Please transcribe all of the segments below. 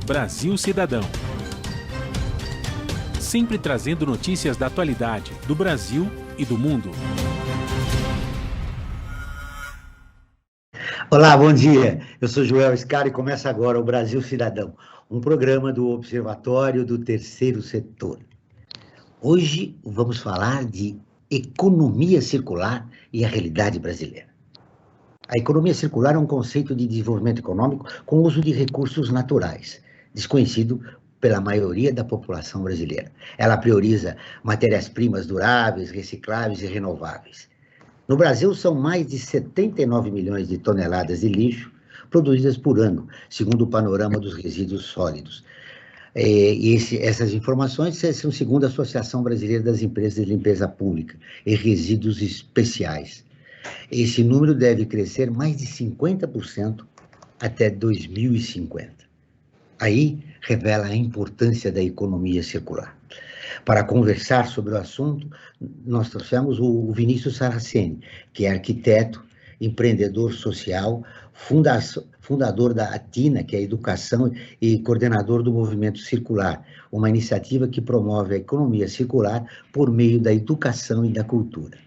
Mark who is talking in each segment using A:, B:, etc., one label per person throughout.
A: Brasil Cidadão. Sempre trazendo notícias da atualidade do Brasil e do mundo.
B: Olá, bom dia. Eu sou Joel Scaro e começa agora o Brasil Cidadão, um programa do Observatório do Terceiro Setor. Hoje vamos falar de economia circular e a realidade brasileira. A economia circular é um conceito de desenvolvimento econômico com uso de recursos naturais, desconhecido pela maioria da população brasileira. Ela prioriza matérias-primas duráveis, recicláveis e renováveis. No Brasil, são mais de 79 milhões de toneladas de lixo produzidas por ano, segundo o panorama dos resíduos sólidos. Essas informações são segundo a Associação Brasileira das Empresas de Limpeza Pública e Resíduos Especiais. Esse número deve crescer mais de 50% até 2050. Aí revela a importância da economia circular. Para conversar sobre o assunto, nós trouxemos o Vinícius Saraceni, que é arquiteto, empreendedor social, fundador da ATINA, que é a Educação, e coordenador do Movimento Circular, uma iniciativa que promove a economia circular por meio da educação e da cultura.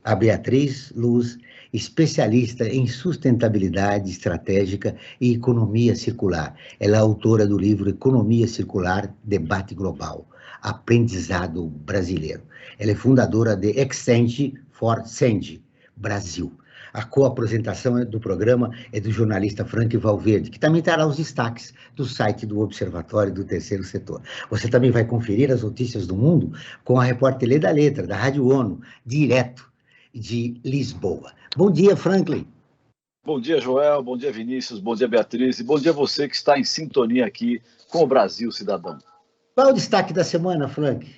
B: A Beatriz Luz, especialista em sustentabilidade estratégica e economia circular. Ela é autora do livro Economia Circular, Debate Global, Aprendizado Brasileiro. Ela é fundadora de Exchange for Change, Brasil. A co-apresentação do programa é do jornalista Frank Valverde, que também trará os destaques do site do Observatório do Terceiro Setor. Você também vai conferir as notícias do mundo com a repórter Leda Letra, da Rádio ONU, direto de Lisboa. Bom dia, Franklin.
C: Bom dia, Joel. Bom dia, Vinícius. Bom dia, Beatriz. E bom dia a você que está em sintonia aqui com o Brasil Cidadão.
B: Qual é o destaque da semana, Frank?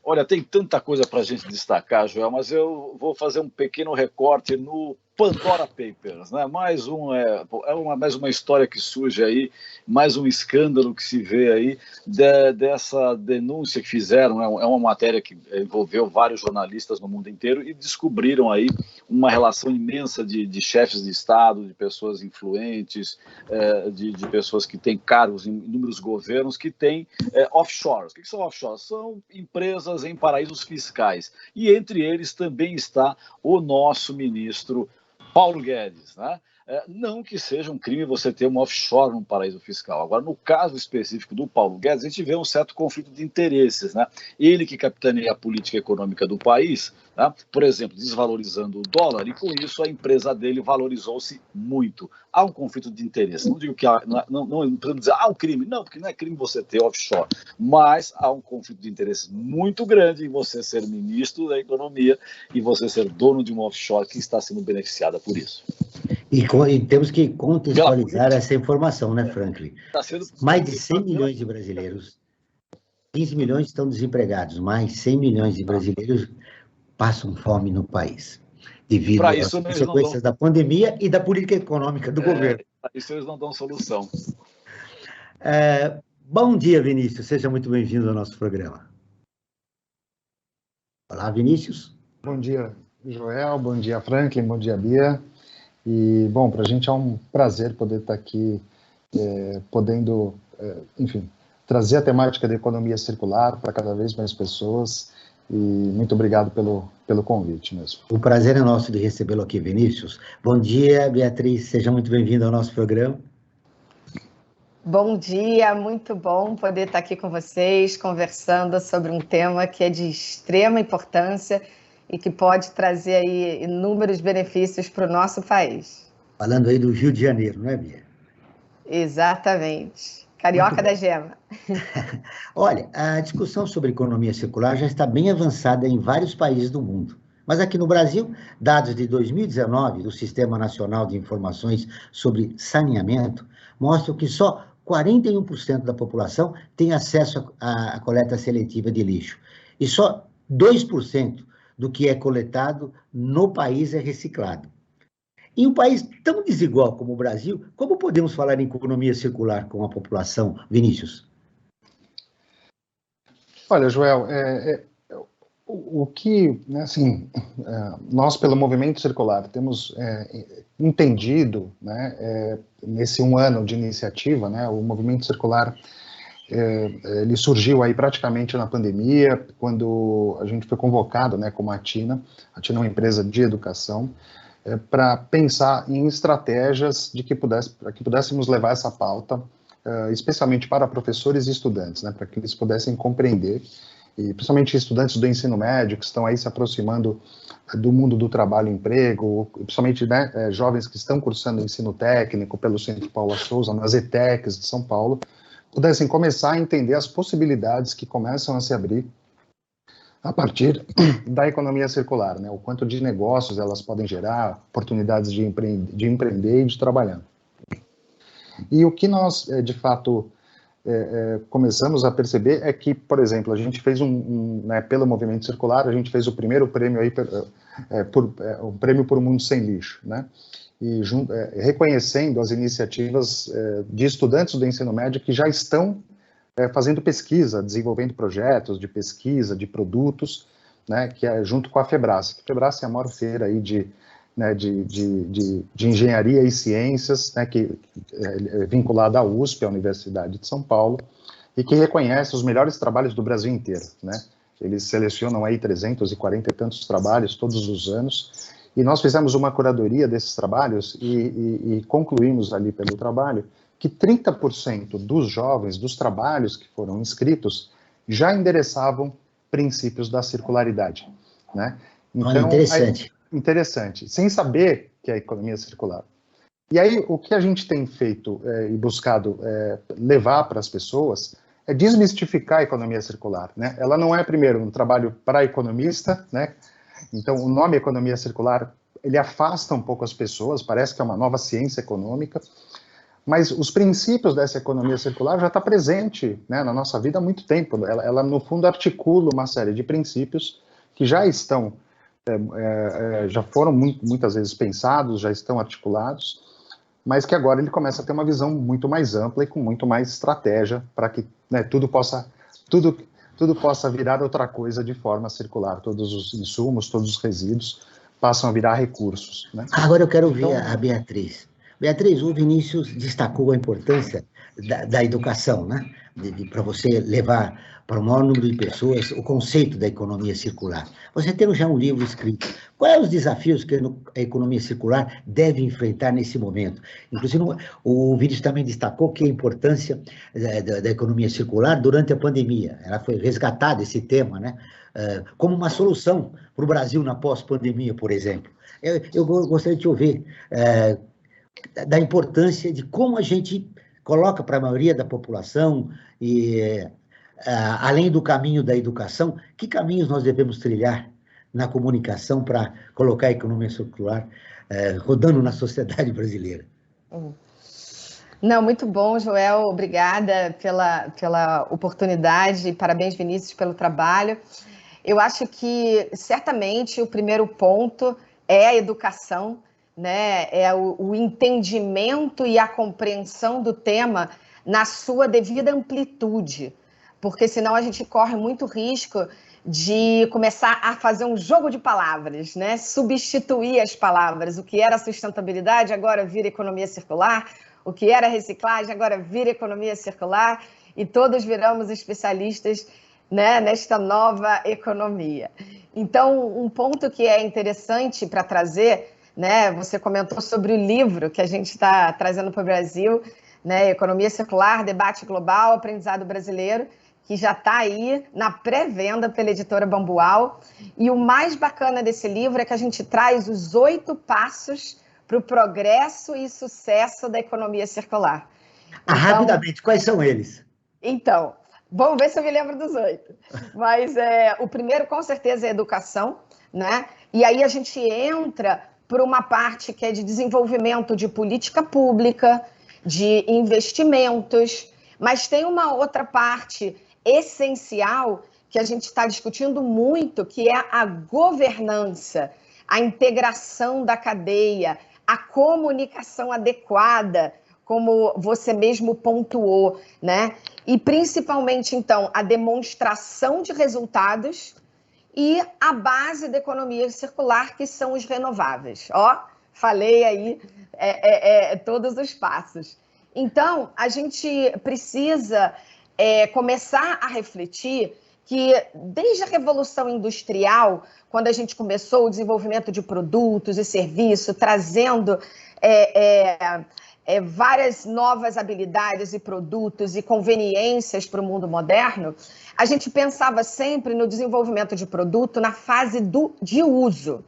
C: Olha, tem tanta coisa para a gente destacar, Joel, mas eu vou fazer um pequeno recorte no Pandora Papers, né? Mais uma história que surge aí, mais um escândalo que se vê aí dessa denúncia que fizeram, né? É uma matéria que envolveu vários jornalistas no mundo inteiro e descobriram aí uma relação imensa de chefes de Estado, de pessoas influentes, de pessoas que têm cargos em inúmeros governos que têm offshores. O que são offshores? São empresas em paraísos fiscais. E entre eles também está o nosso ministro Paulo Guedes, né? Não que seja um crime você ter um offshore num paraíso fiscal. Agora, no caso específico do Paulo Guedes, a gente vê um certo conflito de interesses, né? Ele que capitaneia a política econômica do país, tá? Por exemplo, desvalorizando o dólar, e com isso a empresa dele valorizou-se muito. Há um conflito de interesses. Não digo que não podemos dizer um crime, não, porque não é crime você ter offshore, mas há um conflito de interesses muito grande em você ser ministro da economia e você ser dono de uma offshore que está sendo beneficiada por isso.
B: E temos que contextualizar essa informação, né, Franklin? Mais de 100 milhões de brasileiros, 15 milhões estão desempregados, mais 100 milhões de brasileiros passam fome no país, devido às consequências da pandemia e da política econômica do governo.
C: Para isso eles não dão solução.
B: Bom dia, Vinícius, seja muito bem-vindo ao nosso programa. Olá, Vinícius.
D: Bom dia, Joel, bom dia, Franklin, bom dia, Bia. E, bom, para a gente é um prazer poder estar aqui, podendo, enfim, trazer a temática da economia circular para cada vez mais pessoas. E muito obrigado pelo convite mesmo.
B: O prazer é nosso de recebê-lo aqui, Vinícius. Bom dia, Beatriz, seja muito bem-vinda ao nosso programa.
E: Bom dia, muito bom poder estar aqui com vocês, conversando sobre um tema que é de extrema importância e que pode trazer aí inúmeros benefícios para o nosso país.
B: Falando aí do Rio de Janeiro, não é, Bia?
E: Exatamente. Carioca da Gema.
B: Olha, a discussão sobre economia circular já está bem avançada em vários países do mundo. Mas aqui no Brasil, dados de 2019 do Sistema Nacional de Informações sobre Saneamento mostram que só 41% da população tem acesso à coleta seletiva de lixo. E só 2% do que é coletado no país é reciclado. Em um país tão desigual como o Brasil, como podemos falar em economia circular com a população, Vinícius?
D: Olha, Joel, O que, né, assim, nós, pelo Movimento Circular, temos entendido, né, nesse 1 ano de iniciativa, né, o Movimento Circular, ele surgiu aí praticamente na pandemia, quando a gente foi convocado, né, como a TINA é uma empresa de educação, para pensar em estratégias para que pudéssemos levar essa pauta, especialmente para professores e estudantes, né, para que eles pudessem compreender, e principalmente estudantes do ensino médio, que estão aí se aproximando do mundo do trabalho e emprego, principalmente, né, jovens que estão cursando ensino técnico pelo Centro Paula Souza, nas ETECs de São Paulo, pudessem começar a entender as possibilidades que começam a se abrir a partir da economia circular, né, o quanto de negócios elas podem gerar, oportunidades de empreender e de trabalhar. E o que nós, de fato, começamos a perceber é que, por exemplo, a gente fez né, pelo Movimento Circular, a gente fez o primeiro prêmio aí, o prêmio por um mundo sem lixo, né? E reconhecendo as iniciativas de estudantes do ensino médio que já estão fazendo pesquisa, desenvolvendo projetos de pesquisa, de produtos, né, que é junto com a FEBRASE. A FEBRASE é a maior feira aí de engenharia e ciências, né, que é vinculada à USP, a Universidade de São Paulo, e que reconhece os melhores trabalhos do Brasil inteiro, né? Eles selecionam aí 340 e tantos trabalhos todos os anos, e nós fizemos uma curadoria desses trabalhos e concluímos ali pelo trabalho que 30% dos jovens, dos trabalhos que foram inscritos, já endereçavam princípios da circularidade, né?
B: Então, interessante.
D: Interessante, sem saber que é a economia circular. E aí, o que a gente tem feito e buscado levar para as pessoas é desmistificar a economia circular, né? Ela não é, primeiro, um trabalho para economista, né? Então, o nome economia circular, ele afasta um pouco as pessoas, parece que é uma nova ciência econômica, mas os princípios dessa economia circular já está presente, né, na nossa vida há muito tempo. Ela, no fundo, articula uma série de princípios que já estão já foram muitas vezes pensados, já estão articulados, mas que agora ele começa a ter uma visão muito mais ampla e com muito mais estratégia para que, né, tudo possa virar outra coisa de forma circular. Todos os insumos, todos os resíduos passam a virar recursos, né?
B: Agora eu quero ouvir a Beatriz. Beatriz, o Vinícius destacou a importância da educação, né? Para você levar para o maior número de pessoas o conceito da economia circular. Você tem já um livro escrito. Quais os desafios que a economia circular deve enfrentar nesse momento? Inclusive, o Vinícius também destacou que a importância da economia circular durante a pandemia. Ela foi resgatada, esse tema, né? Como uma solução para o Brasil na pós-pandemia, por exemplo. Eu gostaria de te ouvir da importância de como a gente coloca para a maioria da população e, além do caminho da educação, que caminhos nós devemos trilhar na comunicação para colocar a economia circular rodando na sociedade brasileira?
E: Não, muito bom, Joel, obrigada pela oportunidade, parabéns, Vinícius, pelo trabalho. Eu acho que, certamente, o primeiro ponto é a educação, né? É o entendimento e a compreensão do tema na sua devida amplitude, porque senão a gente corre muito risco de começar a fazer um jogo de palavras, né? Substituir as palavras. O que era sustentabilidade agora vira economia circular, o que era reciclagem agora vira economia circular, e todos viramos especialistas, né, nesta nova economia. Então, um ponto que é interessante para trazer, né, você comentou sobre o livro que a gente está trazendo para o Brasil, né, Economia Circular, Debate Global, Aprendizado Brasileiro, que já está aí na pré-venda pela editora Bambual. E o mais bacana desse livro é que a gente traz os 8 passos para o progresso e sucesso da economia circular. Então,
B: rapidamente, quais são eles?
E: Então, vamos ver se eu me lembro dos 8. Mas o primeiro, com certeza, é a educação, né? E aí a gente entra por uma parte que é de desenvolvimento de política pública, de investimentos, mas tem uma outra parte essencial que a gente está discutindo muito, que é a governança, a integração da cadeia, a comunicação adequada, como você mesmo pontuou, né? E principalmente, então, a demonstração de resultados e a base da economia circular, que são os renováveis. Ó, falei aí todos os passos. Então, a gente precisa começar a refletir que, desde a Revolução Industrial, quando a gente começou o desenvolvimento de produtos e serviços, trazendo várias novas habilidades e produtos e conveniências para o mundo moderno, a gente pensava sempre no desenvolvimento de produto na fase de uso.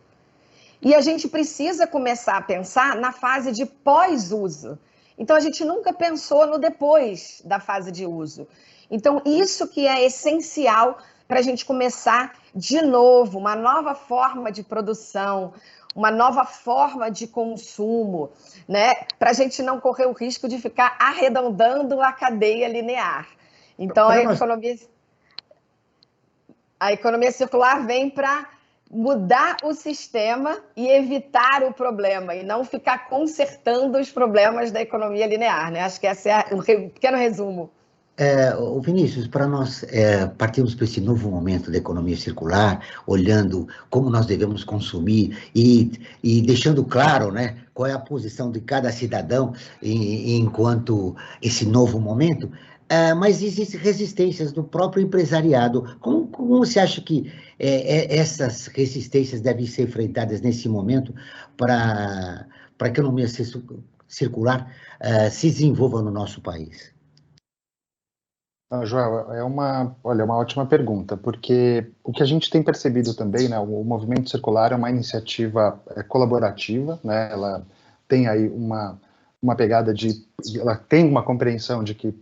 E: E a gente precisa começar a pensar na fase de pós-uso. Então, a gente nunca pensou no depois da fase de uso. Então, isso que é essencial para a gente começar de novo, uma nova forma de produção, uma nova forma de consumo, né? Para a gente não correr o risco de ficar arredondando a cadeia linear. Então, a economia circular vem para mudar o sistema e evitar o problema, e não ficar consertando os problemas da economia linear, né? Acho que esse é um pequeno resumo.
B: Vinícius, para nós partirmos para esse novo momento da economia circular, olhando como nós devemos consumir e deixando claro, né, qual é a posição de cada cidadão enquanto esse novo momento, mas existem resistências do próprio empresariado. Como você acha que essas resistências devem ser enfrentadas nesse momento para a economia circular se desenvolva no nosso país?
D: Joel, olha, uma ótima pergunta, porque o que a gente tem percebido também, né, o movimento circular é uma iniciativa colaborativa, né, ela tem aí uma pegada ela tem uma compreensão de que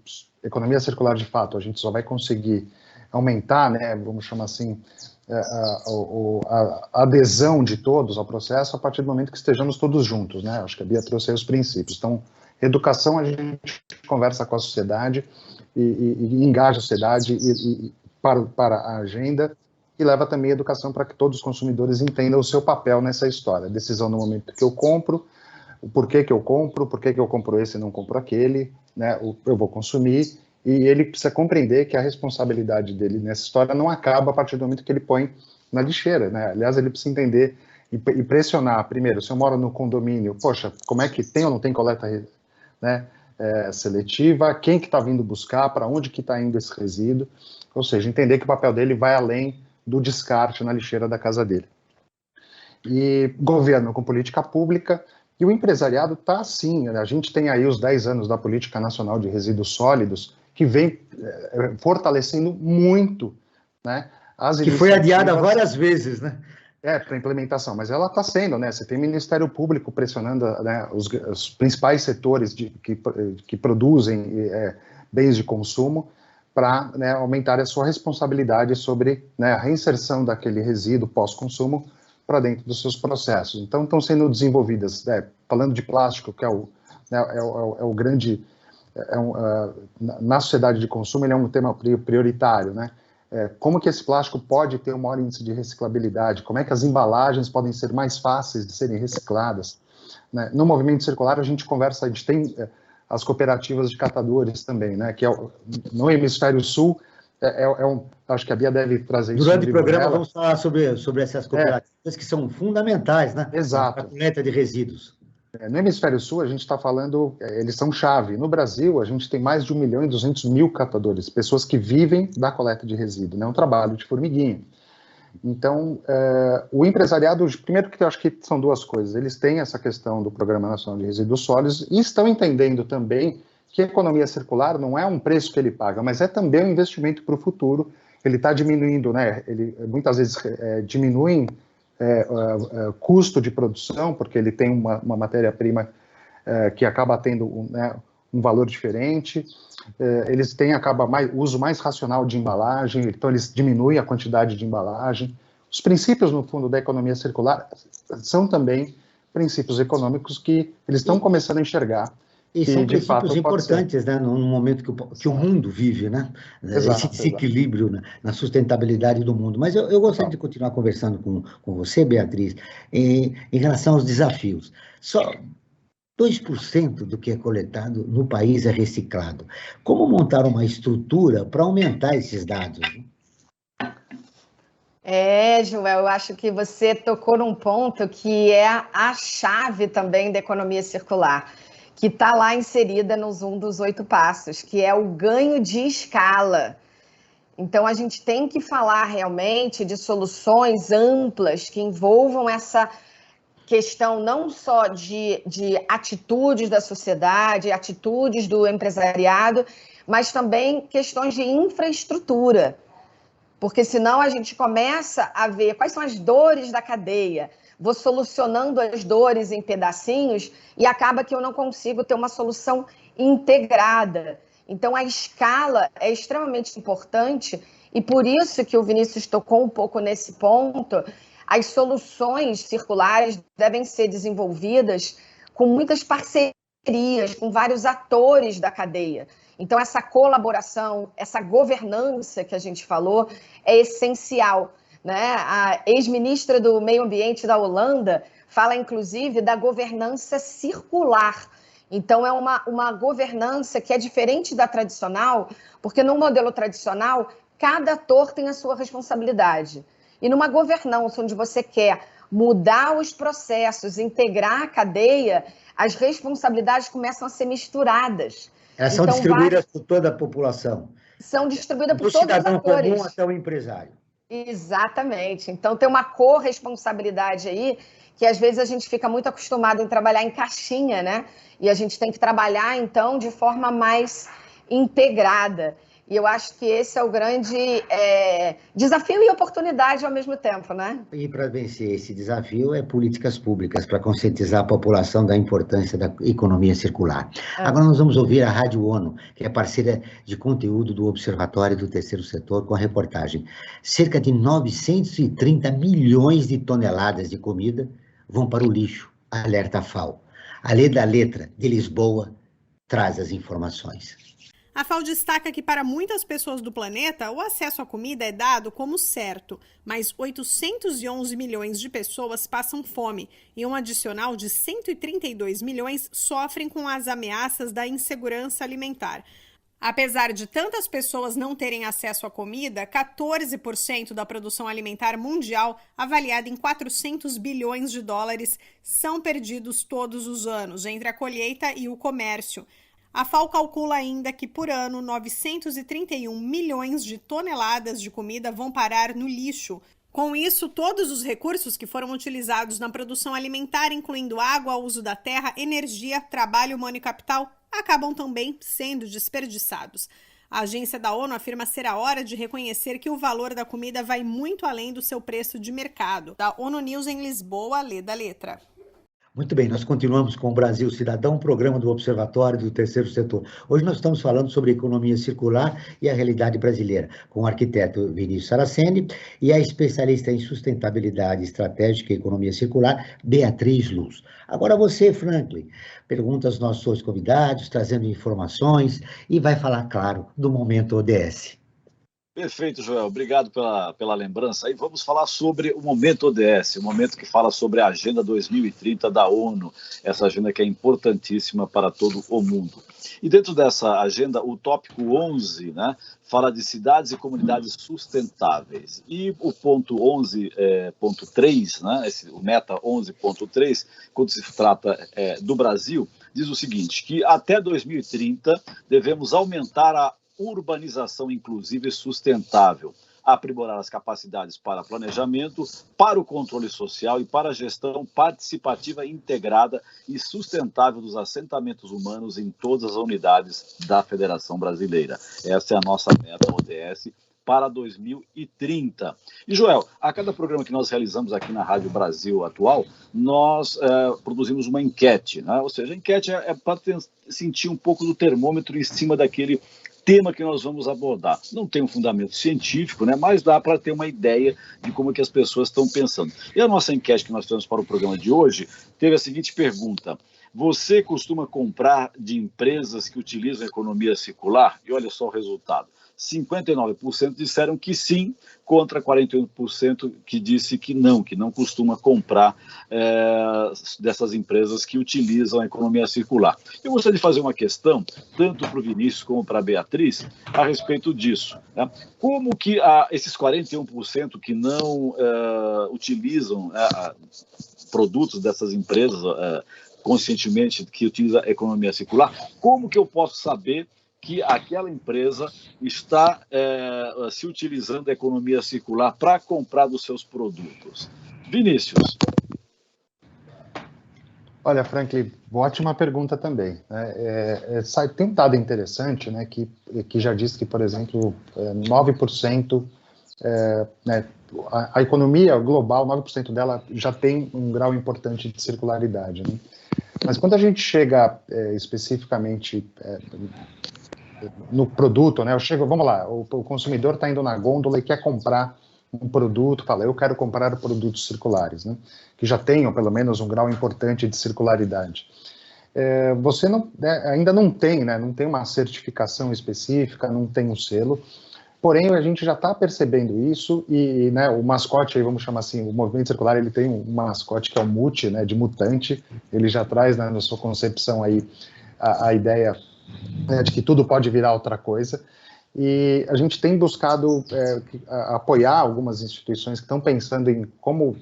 D: economia circular, de fato, a gente só vai conseguir aumentar, né, vamos chamar assim, a adesão de todos ao processo a partir do momento que estejamos todos juntos, né, acho que a Bia trouxe aí os princípios. Então, educação, a gente conversa com a sociedade e engaja a sociedade para a agenda, e leva também a educação para que todos os consumidores entendam o seu papel nessa história. A decisão no momento que eu compro, o porquê que eu compro, por que eu compro esse e não compro aquele, né, eu vou consumir, e ele precisa compreender que a responsabilidade dele nessa história não acaba a partir do momento que ele põe na lixeira, né? Aliás, ele precisa entender e pressionar, primeiro, se eu moro no condomínio, poxa, como é que tem ou não tem coleta, né, seletiva, quem que está vindo buscar, para onde que está indo esse resíduo, ou seja, entender que o papel dele vai além do descarte na lixeira da casa dele. E governo com política pública, e o empresariado está assim, a gente tem aí os 10 anos da Política Nacional de Resíduos Sólidos, que vem fortalecendo muito, né, as
B: que foi adiada várias vezes, né?
D: Para implementação, mas ela está sendo, né? Você tem o Ministério Público pressionando, né, os principais setores que produzem bens de consumo para, né, aumentar a sua responsabilidade sobre, né, a reinserção daquele resíduo pós-consumo para dentro dos seus processos. Então, estão sendo desenvolvidas, né, falando de plástico, que é o grande, na sociedade de consumo, ele é um tema prioritário, né? Como que esse plástico pode ter um maior índice de reciclabilidade, como é que as embalagens podem ser mais fáceis de serem recicladas, né? No movimento circular a gente tem as cooperativas de catadores também, né, que no hemisfério sul, acho que a Bia deve trazer isso.
B: Durante o programa vamos falar sobre essas cooperativas que são fundamentais, né?
D: Exato.
B: Para a coleta de resíduos.
D: No hemisfério sul, a gente está falando, eles são chave. No Brasil, a gente tem mais de 1.200.000 catadores, pessoas que vivem da coleta de resíduo, né? É um trabalho de formiguinha. Então, o empresariado, primeiro que eu acho que são duas coisas, eles têm essa questão do Programa Nacional de Resíduos Sólidos e estão entendendo também que a economia circular não é um preço que ele paga, mas é também um investimento para o futuro. Ele está diminuindo, né? Ele muitas vezes diminui custo de produção, porque ele tem uma matéria-prima que acaba tendo um valor diferente, eles têm uso mais racional de embalagem, então eles diminuem a quantidade de embalagem. Os princípios, no fundo, da economia circular são também princípios econômicos que eles estão começando a enxergar.
B: E são princípios importantes, né, no momento que o mundo vive, né? Exato, esse desequilíbrio, né, na sustentabilidade do mundo. Mas eu gostaria de continuar conversando com você, Beatriz, em relação aos desafios. Só 2% do que é coletado no país é reciclado. Como montar uma estrutura para aumentar esses dados?
E: Joel, eu acho que você tocou num ponto que é a chave também da economia circular, que está lá inserida nos um dos 8 passos, que é o ganho de escala. Então, a gente tem que falar realmente de soluções amplas que envolvam essa questão não só de atitudes da sociedade, atitudes do empresariado, mas também questões de infraestrutura. Porque senão a gente começa a ver quais são as dores da cadeia, vou solucionando as dores em pedacinhos e acaba que eu não consigo ter uma solução integrada. Então, a escala é extremamente importante e por isso que o Vinícius tocou um pouco nesse ponto, as soluções circulares devem ser desenvolvidas com muitas parcerias, com vários atores da cadeia. Então, essa colaboração, essa governança que a gente falou é essencial, né? A ex-ministra do Meio Ambiente da Holanda fala, inclusive, da governança circular. Então, é uma governança que é diferente da tradicional, porque no modelo tradicional, cada ator tem a sua responsabilidade. E numa governança onde você quer mudar os processos, integrar a cadeia, as responsabilidades começam a ser misturadas.
B: Elas são distribuídas por toda a população.
E: São distribuídas por todos os atores. Do cidadão comum
B: até o empresário.
E: Exatamente. Então, tem uma corresponsabilidade aí que, às vezes, a gente fica muito acostumado em trabalhar em caixinha, né? E a gente tem que trabalhar, então, de forma mais integrada. E eu acho que esse é o grande desafio e oportunidade ao mesmo tempo, né?
B: E para vencer esse desafio é políticas públicas para conscientizar a população da importância da economia circular. Agora nós vamos ouvir a Rádio ONU, que é parceira de conteúdo do Observatório do Terceiro Setor, com a reportagem. Cerca de 930 milhões de toneladas de comida vão para o lixo, alerta a FAO. A Lê da Letra, de Lisboa, traz as informações.
F: A FAO destaca que para muitas pessoas do planeta, o acesso à comida é dado como certo, mas 811 milhões de pessoas passam fome e um adicional de 132 milhões sofrem com as ameaças da insegurança alimentar. Apesar de tantas pessoas não terem acesso à comida, 14% da produção alimentar mundial, avaliada em 400 bilhões de dólares, são perdidos todos os anos entre a colheita e o comércio. A FAO calcula ainda que, por ano, 931 milhões de toneladas de comida vão parar no lixo. Com isso, todos os recursos que foram utilizados na produção alimentar, incluindo água, uso da terra, energia, trabalho humano e capital, acabam também sendo desperdiçados. A agência da ONU afirma ser a hora de reconhecer que o valor da comida vai muito além do seu preço de mercado. Da ONU News em Lisboa, Lê da Letra.
B: Muito bem, nós continuamos com o Brasil Cidadão, programa do Observatório do Terceiro Setor. Hoje nós estamos falando sobre economia circular e a realidade brasileira, com o arquiteto Vinícius Saraceni e a especialista em sustentabilidade estratégica e economia circular, Beatriz Luz. Agora você, Franklin, pergunta aos nossos convidados, trazendo informações e vai falar, claro, do momento ODS.
C: Perfeito, Joel. Obrigado pela lembrança. E vamos falar sobre o Momento ODS, o momento que fala sobre a Agenda 2030 da ONU, essa agenda que é importantíssima para todo o mundo. E dentro dessa agenda, o tópico 11, né, fala de cidades e comunidades sustentáveis. E o ponto 11.3, né, o meta 11.3, quando se trata do Brasil, diz o seguinte, que até 2030 devemos aumentar a urbanização inclusiva e sustentável, aprimorar as capacidades para planejamento, para o controle social e para a gestão participativa integrada e sustentável dos assentamentos humanos em todas as unidades da Federação Brasileira. Essa é a nossa meta ODS para 2030. E, Joel, a cada programa que nós realizamos aqui na Rádio Brasil Atual, nós produzimos uma enquete, né? Ou seja, a enquete é para sentir um pouco do termômetro em cima daquele tema que nós vamos abordar. Não tem um fundamento científico, né, mas dá para ter uma ideia de como é que as pessoas estão pensando. E a nossa enquete que nós temos para o programa de hoje teve a seguinte pergunta: Você costuma comprar de empresas que utilizam a economia circular? E olha só o resultado. 59% disseram que sim, contra 41% que disse que não costuma comprar dessas empresas que utilizam a economia circular. Eu gostaria de fazer uma questão, tanto para o Vinícius como para a Beatriz, a respeito disso, né? Como que esses 41% que não utilizam produtos dessas empresas conscientemente que utilizam a economia circular, como que eu posso saber que aquela empresa está se utilizando da economia circular para comprar dos seus produtos? Vinícius.
D: Olha, Franklin, ótima pergunta também. Tem um dado interessante, né, que já diz que, por exemplo, 9%, né, a economia global, 9% dela já tem um grau importante de circularidade, né? Mas quando a gente chega especificamente no produto, né? Vamos lá, o consumidor está indo na gôndola e quer comprar um produto, fala, eu quero comprar produtos circulares, né? Que já tenham pelo menos um grau importante de circularidade. Você ainda não tem, né? Não tem uma certificação específica, não tem um selo, porém a gente já está percebendo isso e, né, o mascote, aí, vamos chamar assim, o movimento circular, ele tem um mascote que é o MUT, né, de mutante, ele já traz, né, na sua concepção aí a ideia, né, de que tudo pode virar outra coisa, e a gente tem buscado apoiar algumas instituições que estão pensando em como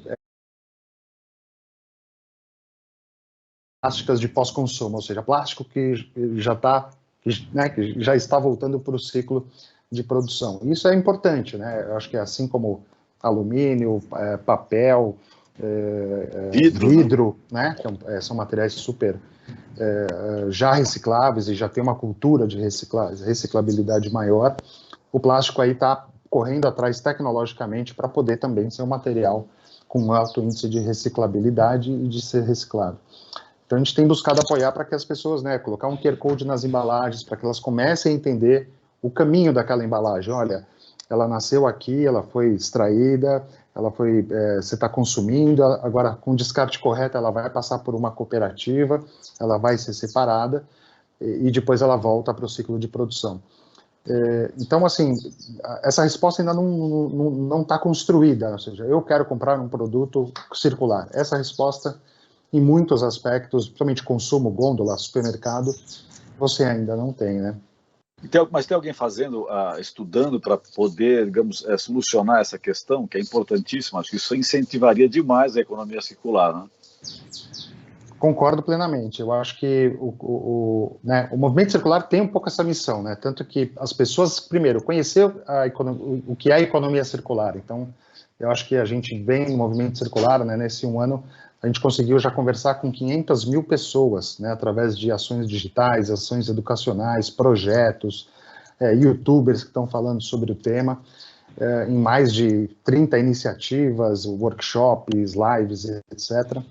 D: plásticas de pós-consumo, ou seja, plástico que já está voltando para o ciclo de produção. Isso é importante, né? Eu acho que assim como alumínio, papel, vidro, né? Que são materiais super já recicláveis e já tem uma cultura de reciclabilidade maior, o plástico aí está correndo atrás tecnologicamente para poder também ser um material com alto índice de reciclabilidade e de ser reciclado. Então a gente tem buscado apoiar para que as pessoas, né, colocar um QR Code nas embalagens, para que elas comecem a entender o caminho daquela embalagem. Olha, ela nasceu aqui, ela foi extraída, você está consumindo, agora com o descarte correto ela vai passar por uma cooperativa, ela vai ser separada e depois ela volta para o ciclo de produção. Então, assim, essa resposta ainda não está construída, ou seja, eu quero comprar um produto circular. Essa resposta, em muitos aspectos, principalmente consumo, gôndola, supermercado, você ainda não tem, né?
C: Mas tem alguém estudando para poder, digamos, solucionar essa questão, que é importantíssima? Acho que isso incentivaria demais a economia circular, né?
D: Concordo plenamente. Eu acho que o movimento circular tem um pouco essa missão, né? Tanto que as pessoas, primeiro, conhecer o que é a economia circular. Então, eu acho que a gente vem no movimento circular, né? Nesse um ano, a gente conseguiu já conversar com 500 mil pessoas, né? Através de ações digitais, ações educacionais, projetos, youtubers que estão falando sobre o tema, em mais de 30 iniciativas, workshops, lives, etc.,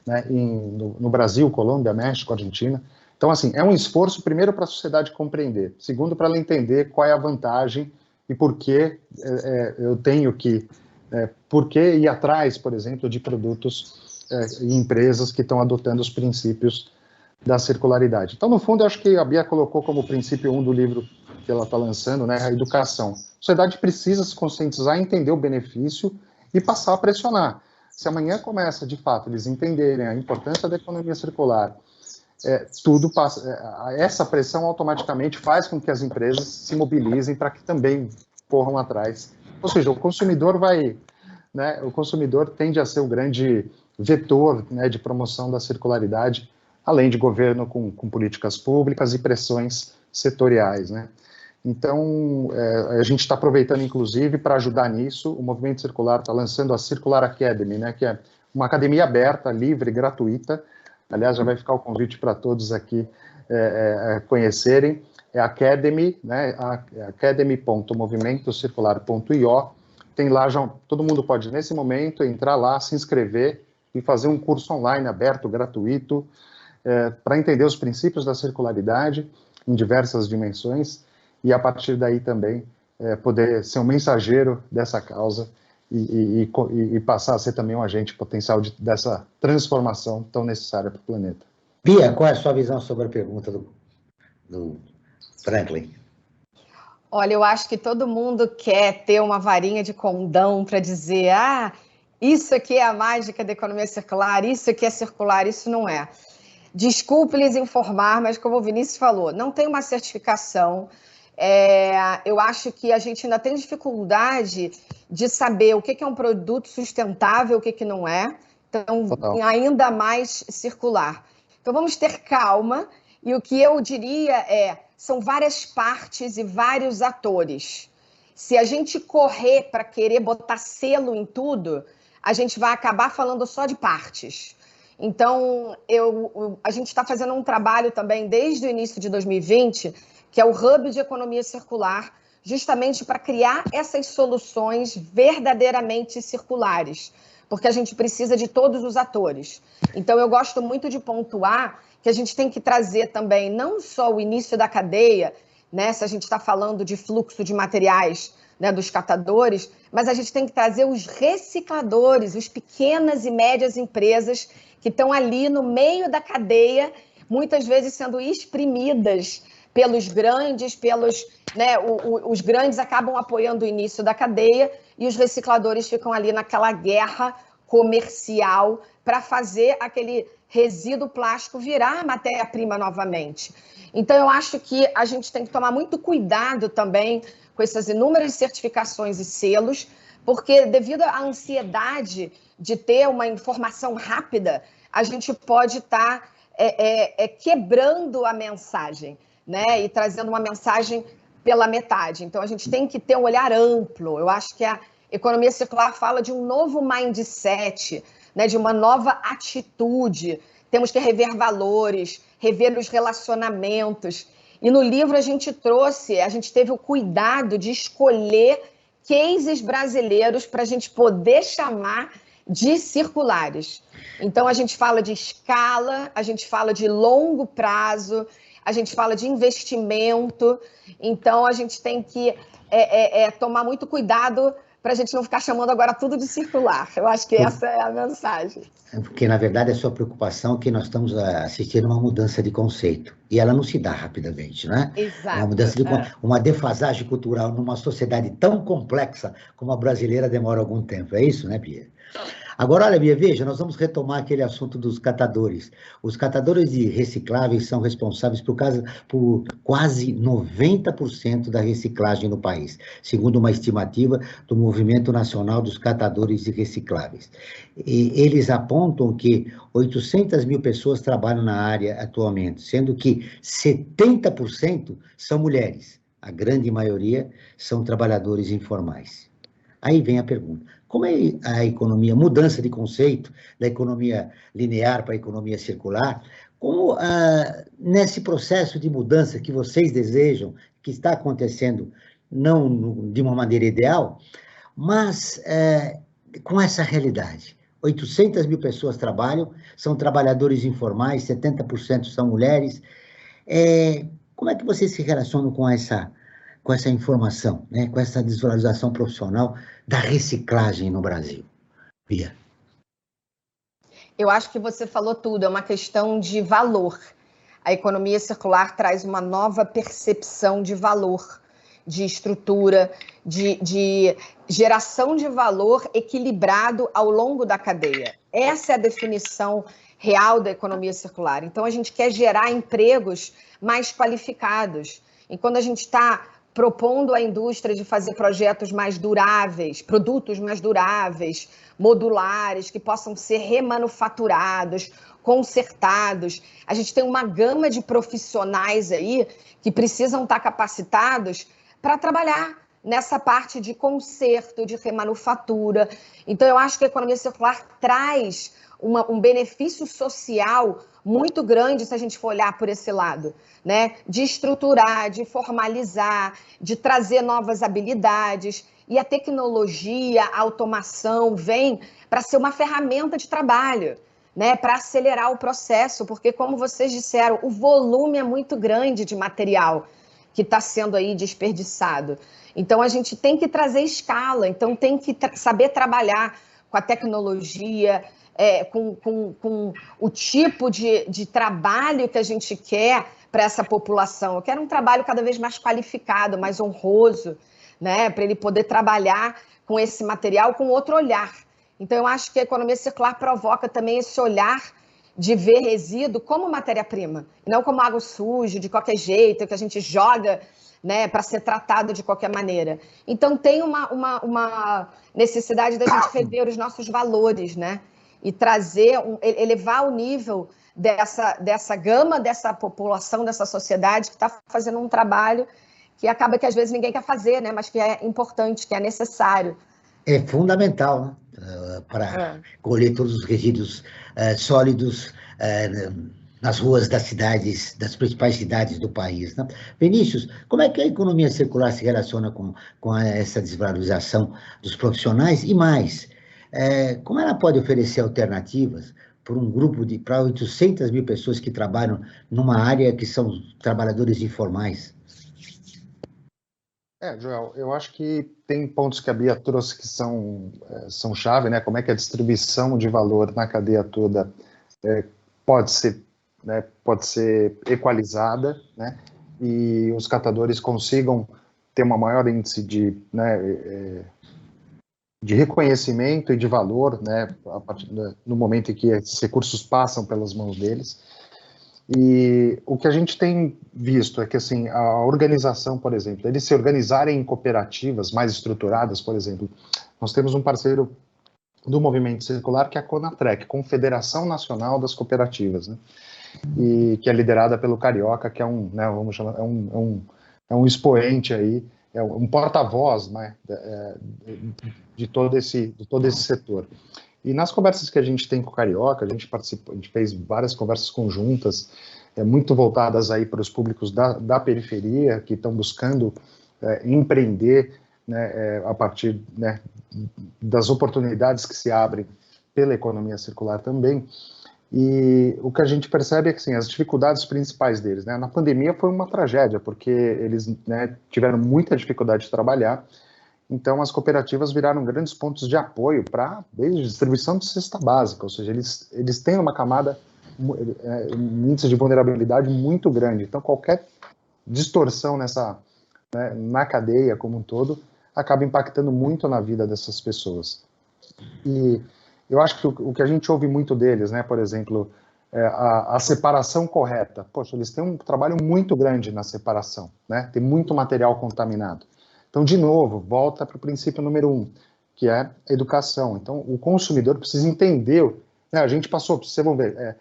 D: né, no Brasil, Colômbia, México, Argentina. Então, assim, é um esforço, primeiro, para a sociedade compreender, segundo, para ela entender qual é a vantagem e por que eu tenho que, por que ir atrás, por exemplo, de produtos e empresas que estão adotando os princípios da circularidade. Então, no fundo, eu acho que a Bia colocou como princípio 1 do livro que ela está lançando, né, a educação. A sociedade precisa se conscientizar, entender o benefício e passar a pressionar. Se amanhã começa, de fato, eles entenderem a importância da economia circular, tudo passa, essa pressão automaticamente faz com que as empresas se mobilizem para que também corram atrás. Ou seja, o consumidor o consumidor tende a ser o grande vetor, né, de promoção da circularidade, além de governo com políticas públicas e pressões setoriais, né? Então, a gente está aproveitando, inclusive, para ajudar nisso. O Movimento Circular está lançando a Circular Academy, né, que é uma academia aberta, livre, gratuita. Aliás, já vai ficar o convite para todos aqui conhecerem. É Academy, né, academy.movimentocircular.io. Tem lá, todo mundo pode, nesse momento, entrar lá, se inscrever e fazer um curso online aberto, gratuito, para entender os princípios da circularidade em diversas dimensões, e a partir daí também poder ser um mensageiro dessa causa e passar a ser também um agente potencial dessa transformação tão necessária para o planeta.
B: Bia, qual é a sua visão sobre a pergunta do Franklin?
E: Olha, eu acho que todo mundo quer ter uma varinha de condão para dizer, isso aqui é a mágica da economia circular, isso aqui é circular, isso não é. Desculpe lhes informar, mas como o Vinícius falou, não tem uma certificação. Eu acho que a gente ainda tem dificuldade de saber o que é um produto sustentável, o que não é. Então,
D: Total.
E: ainda mais circular. Então, vamos ter calma. E o que eu diria são várias partes e vários atores. Se a gente correr para querer botar selo em tudo, a gente vai acabar falando só de partes. Então, a gente está fazendo um trabalho também desde o início de 2020, que é o Hub de Economia Circular, justamente para criar essas soluções verdadeiramente circulares, porque a gente precisa de todos os atores. Então, eu gosto muito de pontuar que a gente tem que trazer também não só o início da cadeia, né, se a gente está falando de fluxo de materiais, né, dos catadores, mas a gente tem que trazer os recicladores, as pequenas e médias empresas que estão ali no meio da cadeia, muitas vezes sendo exprimidas pelos grandes, os grandes acabam apoiando o início da cadeia e os recicladores ficam ali naquela guerra comercial para fazer aquele resíduo plástico virar matéria-prima novamente. Então, eu acho que a gente tem que tomar muito cuidado também com essas inúmeras certificações e selos, porque devido à ansiedade de ter uma informação rápida, a gente pode estar quebrando a mensagem, né? E trazendo uma mensagem pela metade. Então, a gente tem que ter um olhar amplo. Eu acho que a economia circular fala de um novo mindset, né? De uma nova atitude. Temos que rever valores, rever os relacionamentos. E no livro a gente teve o cuidado de escolher cases brasileiros para a gente poder chamar de circulares. Então, a gente fala de escala, a gente fala de longo prazo, a gente fala de investimento. Então, a gente tem que tomar muito cuidado para a gente não ficar chamando agora tudo de circular. Eu acho que essa é a mensagem.
B: Porque, na verdade, a sua preocupação é que nós estamos assistindo uma mudança de conceito. E ela não se dá rapidamente, né?
E: Exato.
B: Uma mudança uma defasagem cultural numa sociedade tão complexa como a brasileira demora algum tempo. É isso, né, Bia? Agora, olha, Bia, veja, nós vamos retomar aquele assunto dos catadores. Os catadores de recicláveis são responsáveis por quase 90% da reciclagem no país, segundo uma estimativa do Movimento Nacional dos Catadores de Recicláveis. E eles apontam que 800 mil pessoas trabalham na área atualmente, sendo que 70% são mulheres. A grande maioria são trabalhadores informais. Aí vem a pergunta. Como é a economia, mudança de conceito da economia linear para a economia circular, como nesse processo de mudança que vocês desejam, que está acontecendo não de uma maneira ideal, mas com essa realidade, 800 mil pessoas trabalham, são trabalhadores informais, 70% são mulheres, como é que vocês se relacionam com essa informação, né, com essa desvalorização profissional da reciclagem no Brasil? Bia.
E: Eu acho que você falou tudo, é uma questão de valor. A economia circular traz uma nova percepção de valor, de estrutura, de geração de valor equilibrado ao longo da cadeia. Essa é a definição real da economia circular. Então, a gente quer gerar empregos mais qualificados. E quando a gente está propondo à indústria de fazer projetos mais duráveis, produtos mais duráveis, modulares, que possam ser remanufaturados, consertados. A gente tem uma gama de profissionais aí que precisam estar capacitados para trabalhar nessa parte de conserto, de remanufatura. Então, eu acho que a economia circular traz um benefício social muito grande se a gente for olhar por esse lado, né? De estruturar, de formalizar, de trazer novas habilidades. E a tecnologia, a automação vem para ser uma ferramenta de trabalho, né? Para acelerar o processo, porque, como vocês disseram, o volume é muito grande de material que está sendo aí desperdiçado. Então, a gente tem que trazer escala, então tem que saber trabalhar com a tecnologia, com o tipo de trabalho que a gente quer para essa população. Eu quero um trabalho cada vez mais qualificado, mais honroso, né, para ele poder trabalhar com esse material com outro olhar. Então, eu acho que a economia circular provoca também esse olhar de ver resíduo como matéria-prima, e não como água suja, de qualquer jeito, que a gente joga, né, para ser tratado de qualquer maneira. Então, tem uma necessidade da gente rever os nossos valores, né, e trazer, elevar o nível dessa gama, dessa população, dessa sociedade que está fazendo um trabalho que acaba que às vezes ninguém quer fazer, né, mas que é importante, que é necessário.
B: É fundamental, né? Para colher todos os resíduos sólidos nas ruas das cidades, das principais cidades do país, né? Vinícius, como é que a economia circular se relaciona com essa desvalorização dos profissionais? E mais, como ela pode oferecer alternativas para um grupo para 800 mil pessoas que trabalham numa área que são trabalhadores informais?
D: Joel, eu acho que tem pontos que a Bia trouxe que são chave, né? Como é que a distribuição de valor na cadeia toda pode ser equalizada, né? E os catadores consigam ter uma maior índice de reconhecimento e de valor, né? No momento em que esses recursos passam pelas mãos deles. E o que a gente tem visto é que, assim, a organização, por exemplo, eles se organizarem em cooperativas mais estruturadas, por exemplo, nós temos um parceiro do movimento circular que é a Conatrec, Confederação Nacional das Cooperativas, né? E que é liderada pelo Carioca, que é vamos chamar, é um expoente aí, é um porta-voz, né, de todo esse setor. E nas conversas que a gente tem com o Carioca, a gente fez várias conversas conjuntas, muito voltadas aí para os públicos da periferia, que estão buscando empreender, né, a partir, né, das oportunidades que se abrem pela economia circular também. E o que a gente percebe é que, assim, as dificuldades principais deles, né, na pandemia foi uma tragédia, porque eles, né, tiveram muita dificuldade de trabalhar. Então, as cooperativas viraram grandes pontos de apoio para desde distribuição de cesta básica, ou seja, eles têm uma camada, um índice de vulnerabilidade muito grande. Então, qualquer distorção na cadeia como um todo acaba impactando muito na vida dessas pessoas. E eu acho que o que a gente ouve muito deles, né, por exemplo, a separação correta. Poxa, eles têm um trabalho muito grande na separação, né? Tem muito material contaminado. Então, de novo, volta para o princípio número 1, que é a educação. Então, o consumidor precisa entender, né, a gente passou, vocês vão ver,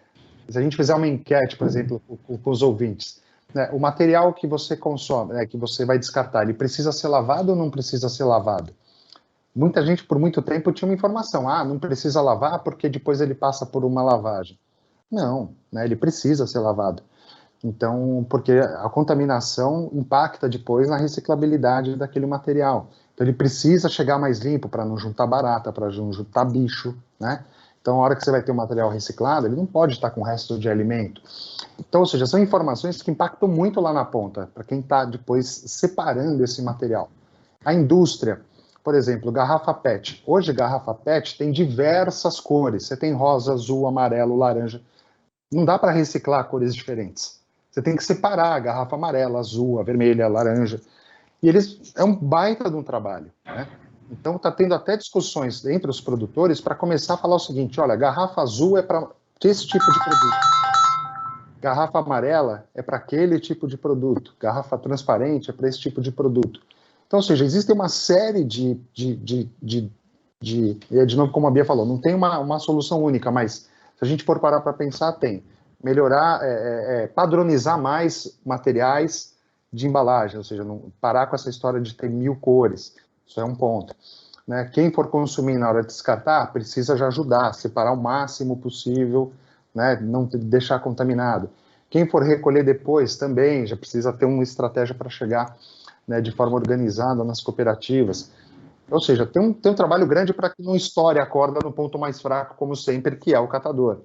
D: se a gente fizer uma enquete, por exemplo, com os ouvintes, né, o material que você consome, né, que você vai descartar, ele precisa ser lavado ou não precisa ser lavado? Muita gente, por muito tempo, tinha uma informação, não precisa lavar porque depois ele passa por uma lavagem. Não, né, ele precisa ser lavado. Então, porque a contaminação impacta depois na reciclabilidade daquele material. Então, ele precisa chegar mais limpo para não juntar barata, para não juntar bicho, né? Então, a hora que você vai ter um material reciclado, ele não pode estar com o resto de alimento. Então, ou seja, são informações que impactam muito lá na ponta, para quem está depois separando esse material. A indústria, por exemplo, garrafa PET. Hoje, garrafa PET tem diversas cores. Você tem rosa, azul, amarelo, laranja. Não dá para reciclar cores diferentes. Você tem que separar a garrafa amarela, azul, a vermelha, a laranja. E é um baita de um trabalho, né? Então está tendo até discussões entre os produtores para começar a falar o seguinte: olha, garrafa azul é para esse tipo de produto. Garrafa amarela é para aquele tipo de produto. Garrafa transparente é para esse tipo de produto. Então, ou seja, existe uma série de novo, como a Bia falou, não tem uma solução única, mas se a gente for parar para pensar, tem. Melhorar, padronizar mais materiais de embalagem, ou seja, não parar com essa história de ter 1000 cores, isso é um ponto. Né? Quem for consumir na hora de descartar, precisa já ajudar, separar o máximo possível, né? Não deixar contaminado. Quem for recolher depois também já precisa ter uma estratégia para chegar, né, de forma organizada nas cooperativas. Ou seja, tem um trabalho grande para que não estoure a corda no ponto mais fraco, como sempre, que é o catador.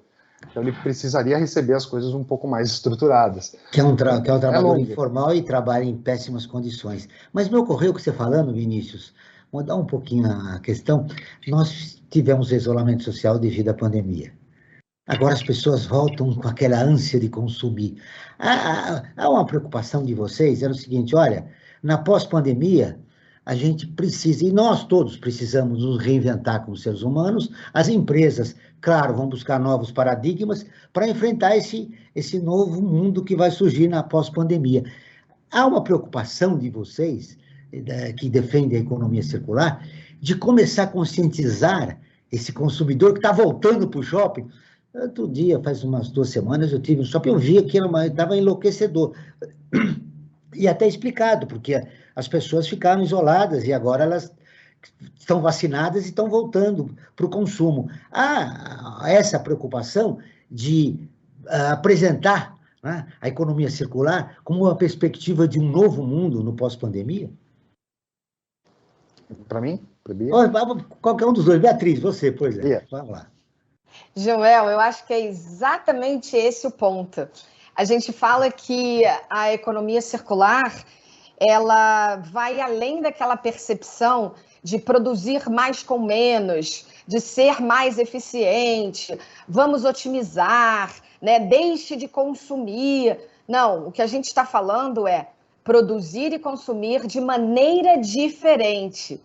D: Então ele precisaria receber as coisas um pouco mais estruturadas.
B: Que é um trabalhador informal e trabalha em péssimas condições. Mas me ocorreu o que você falando, Vinícius, mudar um pouquinho a questão. Nós tivemos isolamento social devido à pandemia. Agora as pessoas voltam com aquela ânsia de consumir. Há uma preocupação de vocês, é o seguinte, olha, na pós-pandemia, a gente precisa, e nós todos precisamos nos reinventar como seres humanos, as empresas, claro, vão buscar novos paradigmas para enfrentar esse novo mundo que vai surgir na pós-pandemia. Há uma preocupação de vocês, que defendem a economia circular, de começar a conscientizar esse consumidor que está voltando para o shopping. Outro dia, faz umas 2 semanas, eu tive no shopping, eu vi aquilo, estava enlouquecedor. E até explicado, porque as pessoas ficaram isoladas e agora elas estão vacinadas e estão voltando para o consumo. Há essa preocupação de apresentar, né, a economia circular como uma perspectiva de um novo mundo no pós-pandemia?
D: Para mim? Para Bia?
B: Qualquer um dos dois. Beatriz, você, pois é.
D: Bia.
B: Vamos lá.
E: Joel, eu acho que é exatamente esse o ponto. A gente fala que a economia circular, ela vai além daquela percepção de produzir mais com menos, de ser mais eficiente, vamos otimizar, né? Deixe de consumir. Não, o que a gente está falando é produzir e consumir de maneira diferente.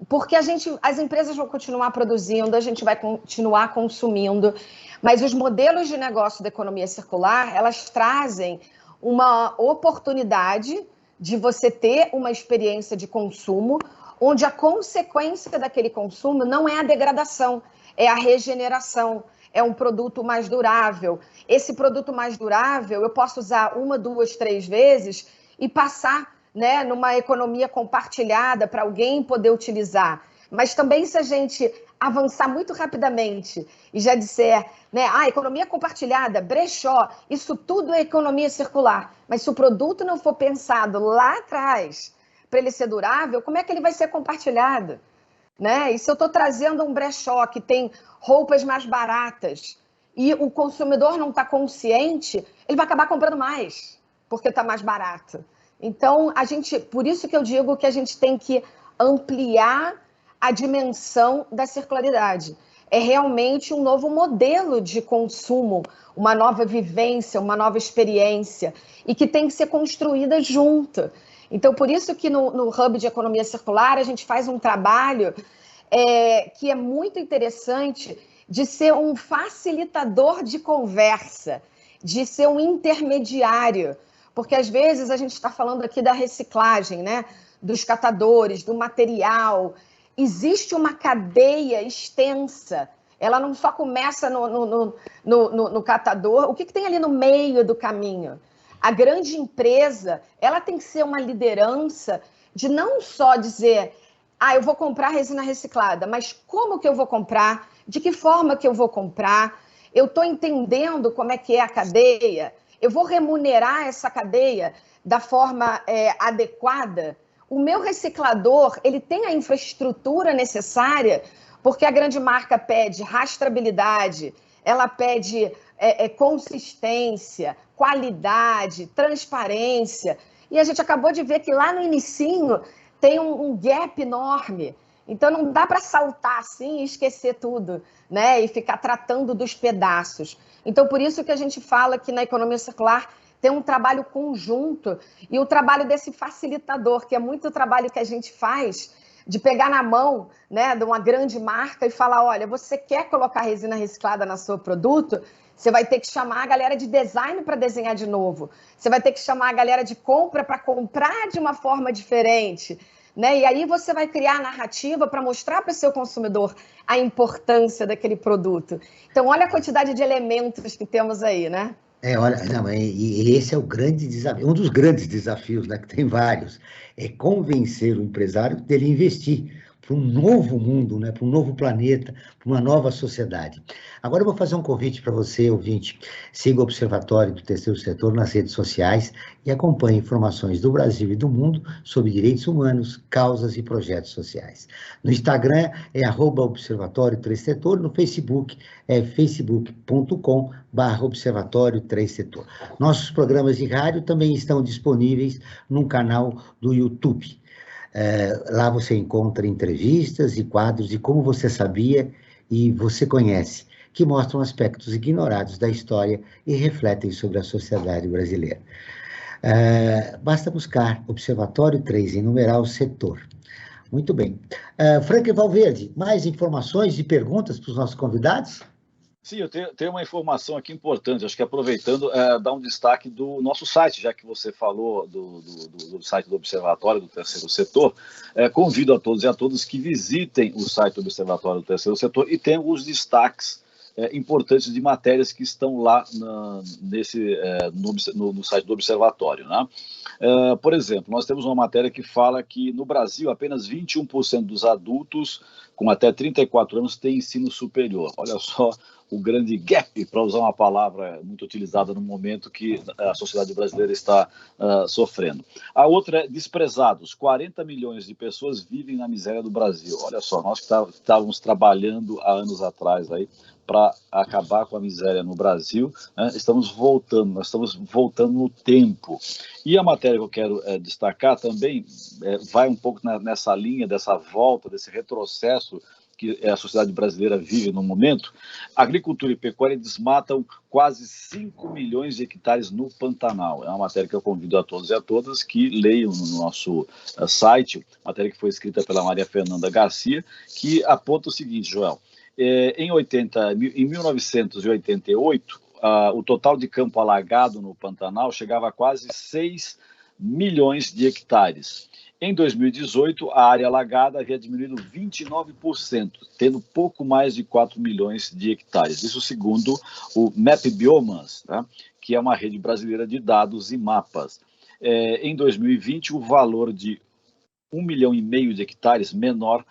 E: Porque as empresas vão continuar produzindo, a gente vai continuar consumindo, mas os modelos de negócio da economia circular, elas trazem uma oportunidade de você ter uma experiência de consumo, onde a consequência daquele consumo não é a degradação, é a regeneração, é um produto mais durável. Esse produto mais durável, eu posso usar 1, 2, 3 vezes e passar, né, numa economia compartilhada para alguém poder utilizar. Mas também se a gente avançar muito rapidamente e já disser, né, economia compartilhada, brechó, isso tudo é economia circular. Mas se o produto não for pensado lá atrás para ele ser durável, como é que ele vai ser compartilhado? Né? E se eu estou trazendo um brechó que tem roupas mais baratas e o consumidor não está consciente, ele vai acabar comprando mais, porque está mais barato. Então, por isso que eu digo que a gente tem que ampliar a dimensão da circularidade. É realmente um novo modelo de consumo, uma nova vivência, uma nova experiência, e que tem que ser construída junto. Então, por isso que no Hub de Economia Circular, a gente faz um trabalho que é muito interessante de ser um facilitador de conversa, de ser um intermediário, porque às vezes a gente está falando aqui da reciclagem, né? Dos catadores, do material. Existe uma cadeia extensa, ela não só começa no catador, o que tem ali no meio do caminho? A grande empresa, ela tem que ser uma liderança de não só dizer, eu vou comprar resina reciclada, mas como que eu vou comprar? De que forma que eu vou comprar? Eu estou entendendo como é que é a cadeia? Eu vou remunerar essa cadeia da forma adequada? O meu reciclador, ele tem a infraestrutura necessária, porque a grande marca pede rastreabilidade, ela pede consistência, qualidade, transparência. E a gente acabou de ver que lá no inicinho tem um gap enorme. Então, não dá para saltar assim e esquecer tudo, né? E ficar tratando dos pedaços. Então, por isso que a gente fala que na economia circular tem um trabalho conjunto e o trabalho desse facilitador, que é muito o trabalho que a gente faz de pegar na mão, né, de uma grande marca e falar, olha, você quer colocar resina reciclada no seu produto? Você vai ter que chamar a galera de design para desenhar de novo. Você vai ter que chamar a galera de compra para comprar de uma forma diferente. Né? E aí você vai criar a narrativa para mostrar para o seu consumidor a importância daquele produto. Então, olha a quantidade de elementos que temos aí, né?
B: E esse é o grande desafio, um dos grandes desafios, né, que tem vários, é convencer o empresário dele investir para um novo mundo, né, para um novo planeta, para uma nova sociedade. Agora eu vou fazer um convite para você, ouvinte. Siga o Observatório do Terceiro Setor nas redes sociais e acompanhe informações do Brasil e do mundo sobre direitos humanos, causas e projetos sociais. No Instagram é @Observatório 3 Setor, no Facebook é facebook.com/Observatório 3 Setor. Nossos programas de rádio também estão disponíveis no canal do YouTube. Lá você encontra entrevistas e quadros de como você sabia e você conhece, que mostram aspectos ignorados da história e refletem sobre a sociedade brasileira. Basta buscar Observatório 3 em numeral setor. Muito bem. Franklin Valverde, mais informações e perguntas para os nossos convidados?
C: Sim, eu tenho uma informação aqui importante, acho que aproveitando, dar um destaque do nosso site, já que você falou do site do Observatório do Terceiro Setor, convido a todos e a todas que visitem o site do Observatório do Terceiro Setor e tenham os destaques importantes de matérias que estão lá no site do Observatório, né? Por exemplo, nós temos uma matéria que fala que no Brasil apenas 21% dos adultos com até 34 anos têm ensino superior. Olha só o grande gap, para usar uma palavra muito utilizada no momento que a sociedade brasileira está sofrendo. A outra é desprezados. 40 milhões de pessoas vivem na miséria do Brasil. Olha só, nós que estávamos trabalhando há anos atrás aí para acabar com a miséria no Brasil, né? Nós estamos voltando no tempo. E a matéria que eu quero destacar também vai um pouco nessa linha dessa volta, desse retrocesso que a sociedade brasileira vive no momento. Agricultura e pecuária desmatam quase 5 milhões de hectares no Pantanal. É uma matéria que eu convido a todos e a todas que leiam no nosso site, matéria que foi escrita pela Maria Fernanda Garcia, que aponta o seguinte, Joel. Em 1988, o total de campo alagado no Pantanal chegava a quase 6 milhões de hectares. Em 2018, a área alagada havia diminuído 29%, tendo pouco mais de 4 milhões de hectares. Isso segundo o MapBiomas, né, que é uma rede brasileira de dados e mapas. Em 2020, o valor de 1,5 milhão de hectares menor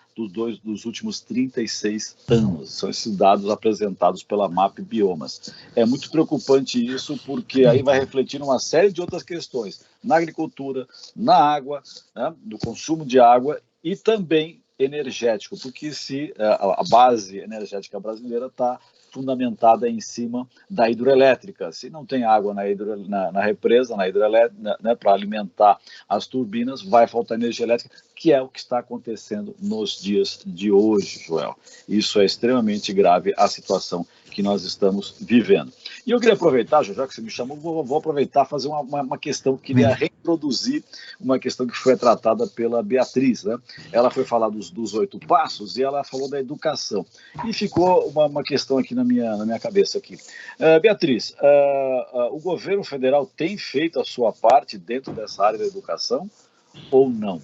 C: dos últimos 36 anos. São esses dados apresentados pela MapBiomas. É muito preocupante isso, porque aí vai refletir uma série de outras questões, na agricultura, na água, né, no consumo de água e também energético, porque se a base energética brasileira está fundamentada em cima da hidroelétrica. Se não tem água na represa, na hidroelétrica, né, para alimentar as turbinas, vai faltar energia elétrica, que é o que está acontecendo nos dias de hoje, Joel. Isso é extremamente grave, a situação que nós estamos vivendo. E eu queria aproveitar, já que você me chamou, vou aproveitar e fazer uma questão, queria reintroduzir uma questão que foi tratada pela Beatriz, né? Ela foi falar dos 8 passos e ela falou da educação. E ficou uma questão aqui na minha cabeça aqui. Beatriz, o governo federal tem feito a sua parte dentro dessa área da educação ou não?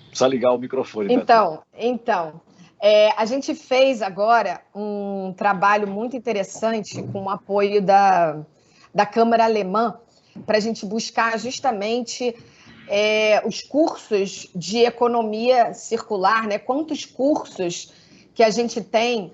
C: Precisa ligar o microfone.
E: Então, a gente fez agora um trabalho muito interessante com o apoio da Câmara Alemã para a gente buscar justamente os cursos de economia circular, né? Quantos cursos que a gente tem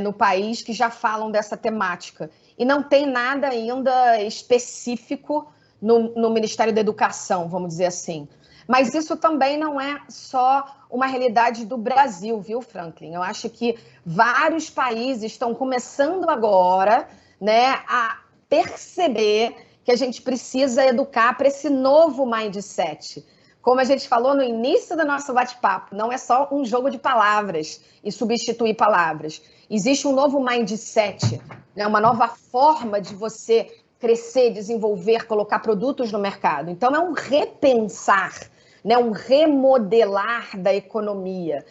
E: no país que já falam dessa temática. E não tem nada ainda específico no Ministério da Educação, vamos dizer assim. Mas isso também não é só uma realidade do Brasil, viu, Franklin? Eu acho que vários países estão começando agora, né, a perceber que a gente precisa educar para esse novo mindset. Como a gente falou no início do nosso bate-papo, não é só um jogo de palavras e substituir palavras. Existe um novo mindset, né, uma nova forma de você crescer, desenvolver, colocar produtos no mercado. Então, é um repensar, né, um remodelar da economia.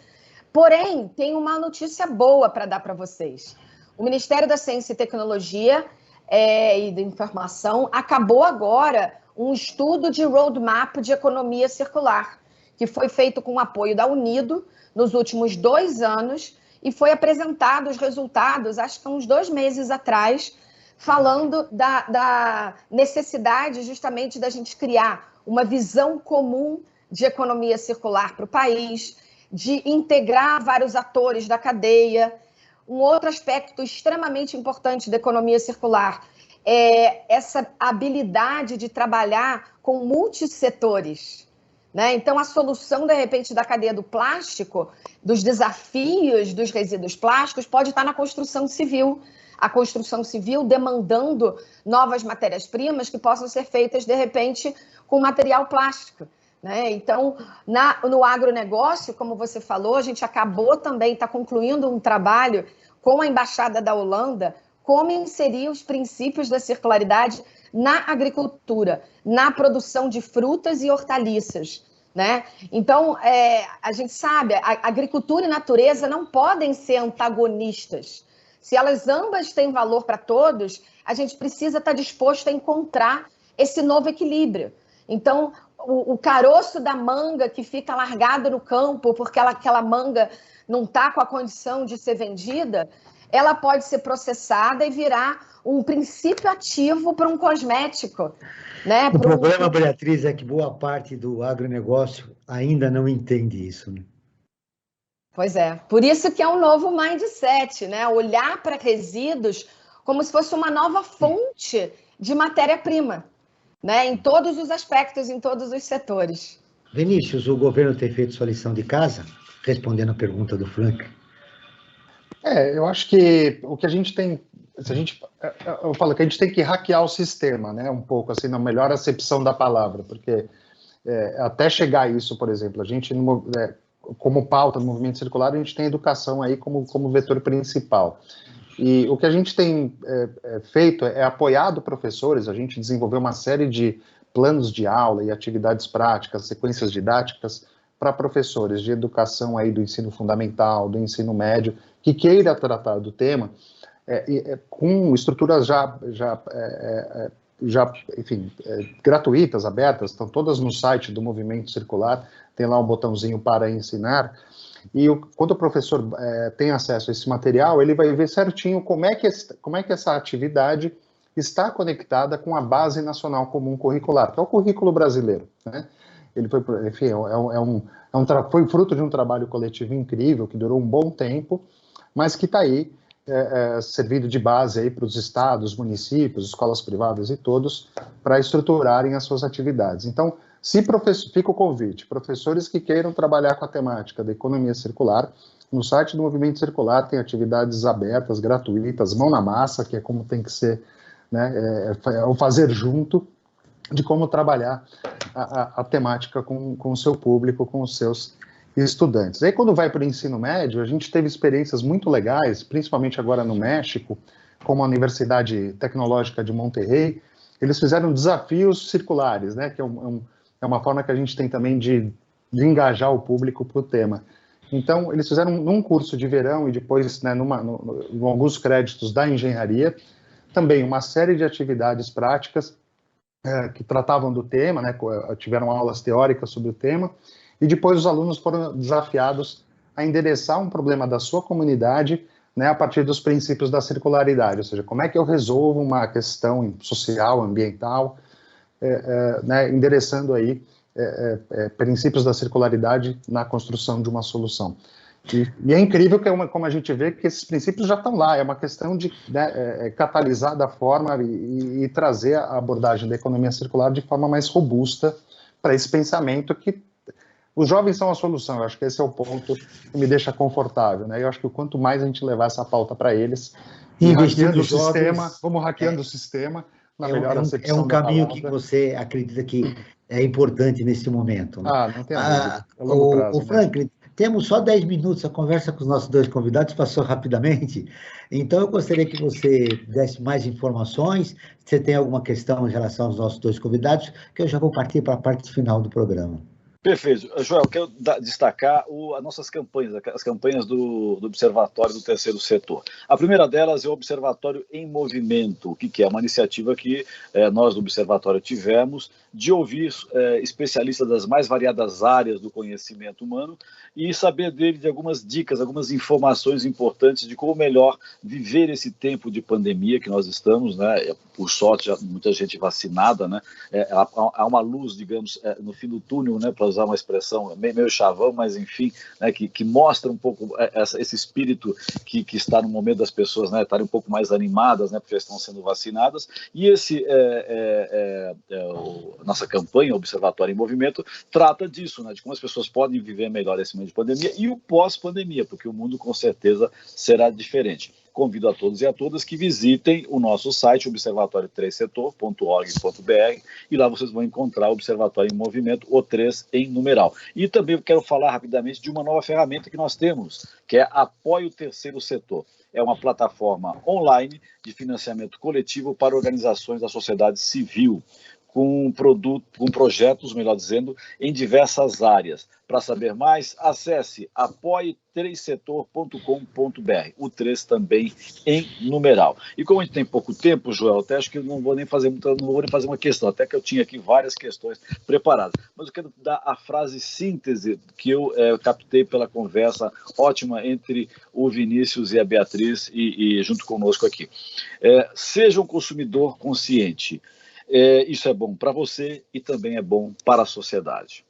E: Porém, tem uma notícia boa para dar para vocês. O Ministério da Ciência e Tecnologia e da Informação acabou agora um estudo de roadmap de economia circular, que foi feito com o apoio da Unido nos últimos 2 anos e foi apresentado os resultados, acho que uns 2 meses atrás, falando da necessidade justamente da gente criar uma visão comum de economia circular para o país, de integrar vários atores da cadeia. Um outro aspecto extremamente importante da economia circular é essa habilidade de trabalhar com multissetores, né? Então, a solução, de repente, da cadeia do plástico, dos desafios dos resíduos plásticos, pode estar na construção civil, a construção civil demandando novas matérias-primas que possam ser feitas, de repente, com material plástico, né? Então, no agronegócio, como você falou, a gente acabou também, está concluindo um trabalho com a Embaixada da Holanda, como inserir os princípios da circularidade na agricultura, na produção de frutas e hortaliças, né? Então, a gente sabe, a agricultura e natureza não podem ser antagonistas. Se elas ambas têm valor para todos, a gente precisa estar disposto a encontrar esse novo equilíbrio. Então, o caroço da manga que fica largado no campo porque aquela manga não está com a condição de ser vendida, ela pode ser processada e virar um princípio ativo para um cosmético, né?
B: O problema, Beatriz, é que boa parte do agronegócio ainda não entende isso, né?
E: Pois é, por isso que é um novo mindset, né? Olhar para resíduos como se fosse uma nova fonte de matéria-prima, né? Em todos os aspectos, em todos os setores.
B: Vinícius, o governo tem feito sua lição de casa? Respondendo a pergunta do Frank.
D: Eu acho que o que a gente tem, eu falo que a gente tem que hackear o sistema, né, um pouco, assim, na melhor acepção da palavra, porque até chegar a isso, por exemplo, a gente, como pauta do movimento circular, a gente tem a educação aí como vetor principal. E o que a gente tem feito é apoiado professores, a gente desenvolveu uma série de planos de aula e atividades práticas, sequências didáticas, para professores de educação aí do ensino fundamental, do ensino médio, que queira tratar do tema, com estruturas enfim, gratuitas, abertas, estão todas no site do Movimento Circular, tem lá um botãozinho para ensinar, e quando o professor tem acesso a esse material, ele vai ver certinho como é que essa atividade está conectada com a Base Nacional Comum Curricular, que é o currículo brasileiro, né? Ele foi, enfim, foi fruto de um trabalho coletivo incrível, que durou um bom tempo, mas que está aí, servindo de base aí para os estados, municípios, escolas privadas e todos, para estruturarem as suas atividades. Então, fica o convite, professores que queiram trabalhar com a temática da economia circular, no site do Movimento Circular tem atividades abertas, gratuitas, mão na massa, que é como tem que ser, né, o fazer junto, de como trabalhar a temática com o seu público, com os seus estudantes. Aí, quando vai para o ensino médio, a gente teve experiências muito legais, principalmente agora no México, como a Universidade Tecnológica de Monterrey. Eles fizeram desafios circulares, né, que é uma forma que a gente tem também de engajar o público para o tema. Então, eles fizeram num curso de verão e depois, né, em alguns créditos da engenharia, também uma série de atividades práticas que tratavam do tema, né, tiveram aulas teóricas sobre o tema, e depois os alunos foram desafiados a endereçar um problema da sua comunidade, né, a partir dos princípios da circularidade, ou seja, como é que eu resolvo uma questão social, ambiental, né, endereçando aí princípios da circularidade na construção de uma solução. E é incrível como a gente vê que esses princípios já estão lá, é uma questão de, né, catalisar da forma e trazer a abordagem da economia circular de forma mais robusta para esse pensamento que os jovens são a solução. Eu acho que esse é o ponto que me deixa confortável, né? Eu acho que quanto mais a gente levar essa pauta para eles, hackeando o sistema, vamos hackeando o sistema, na melhor acepção
B: é um caminho que você acredita que é importante nesse momento, né?
D: Não tem dúvida. É longo prazo,
B: o Franklin, temos só 10 minutos, a conversa com os nossos dois convidados passou rapidamente, então eu gostaria que você desse mais informações, se você tem alguma questão em relação aos nossos dois convidados, que eu já vou partir para a parte final do programa.
C: Perfeito. Joel, quero destacar as nossas campanhas, as campanhas do Observatório do Terceiro Setor. A primeira delas é o Observatório em Movimento, que é uma iniciativa que nós do Observatório tivemos de ouvir especialistas das mais variadas áreas do conhecimento humano e saber dele de algumas dicas, algumas informações importantes de como melhor viver esse tempo de pandemia que nós estamos, né? Por sorte, já muita gente vacinada, né? Há uma luz, digamos, no fim do túnel, né? Para usar uma expressão meio chavão, mas enfim, né? Que mostra um pouco esse espírito que está no momento das pessoas, né? Estarem um pouco mais animadas, né? Porque já estão sendo vacinadas. E nossa campanha, Observatório em Movimento, trata disso, né? De como as pessoas podem viver melhor esse momento de pandemia e o pós-pandemia, porque o mundo com certeza será diferente. convido a todos e a todas que visitem o nosso site, observatório3setor.org.br, e lá vocês vão encontrar o Observatório em Movimento, o 3 em numeral. E também quero falar rapidamente de uma nova ferramenta que nós temos, que é Apoie o Terceiro Setor. É uma plataforma online de financiamento coletivo para organizações da sociedade civil, com projetos, melhor dizendo, em diversas áreas. Para saber mais, acesse apoie3setor.com.br, o 3 também em numeral. E como a gente tem pouco tempo, Joel, até acho que eu não vou nem fazer uma questão, até que eu tinha aqui várias questões preparadas, mas eu quero dar a frase síntese que eu captei pela conversa ótima entre o Vinícius e a Beatriz e junto conosco aqui. Seja um consumidor consciente. Isso é bom para você e também é bom para a sociedade.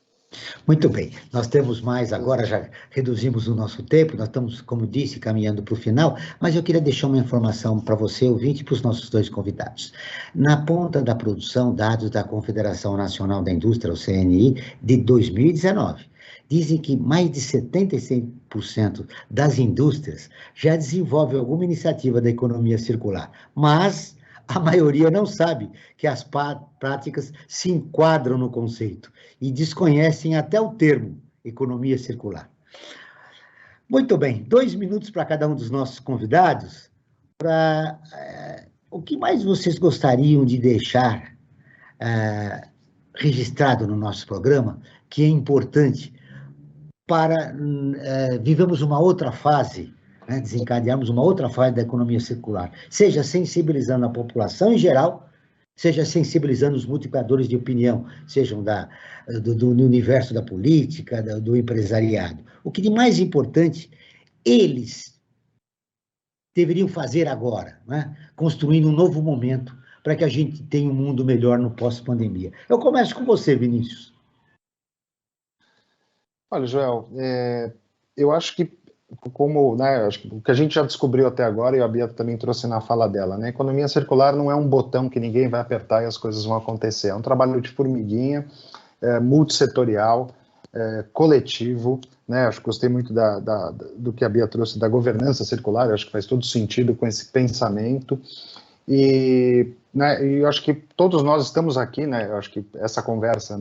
B: Muito bem, nós temos mais agora, já reduzimos o nosso tempo, nós estamos, como disse, caminhando para o final, mas eu queria deixar uma informação para você, ouvinte, e para os nossos dois convidados. Na ponta da produção, dados da Confederação Nacional da Indústria, o CNI, de 2019, dizem que mais de 76% das indústrias já desenvolvem alguma iniciativa da economia circular, mas a maioria não sabe que as práticas se enquadram no conceito e desconhecem até o termo economia circular. Muito bem, 2 minutos para cada um dos nossos convidados. O que mais vocês gostariam de deixar registrado no nosso programa, que é importante para vivemos uma outra fase, desencadearmos uma outra fase da economia circular, seja sensibilizando a população em geral, seja sensibilizando os multiplicadores de opinião, sejam do universo da política, do empresariado. O que de mais importante eles deveriam fazer agora, construindo um novo momento para que a gente tenha um mundo melhor no pós-pandemia. Eu começo com você, Vinícius.
D: Olha, Joel, eu acho que acho que o que a gente já descobriu até agora, e a Bia também trouxe na fala dela, a economia circular não é um botão que ninguém vai apertar e as coisas vão acontecer. É um trabalho de formiguinha, multissetorial, coletivo, acho que gostei muito do que a Bia trouxe da governança circular, acho que faz todo sentido com esse pensamento, e eu acho que todos nós estamos aqui, eu acho que essa conversa,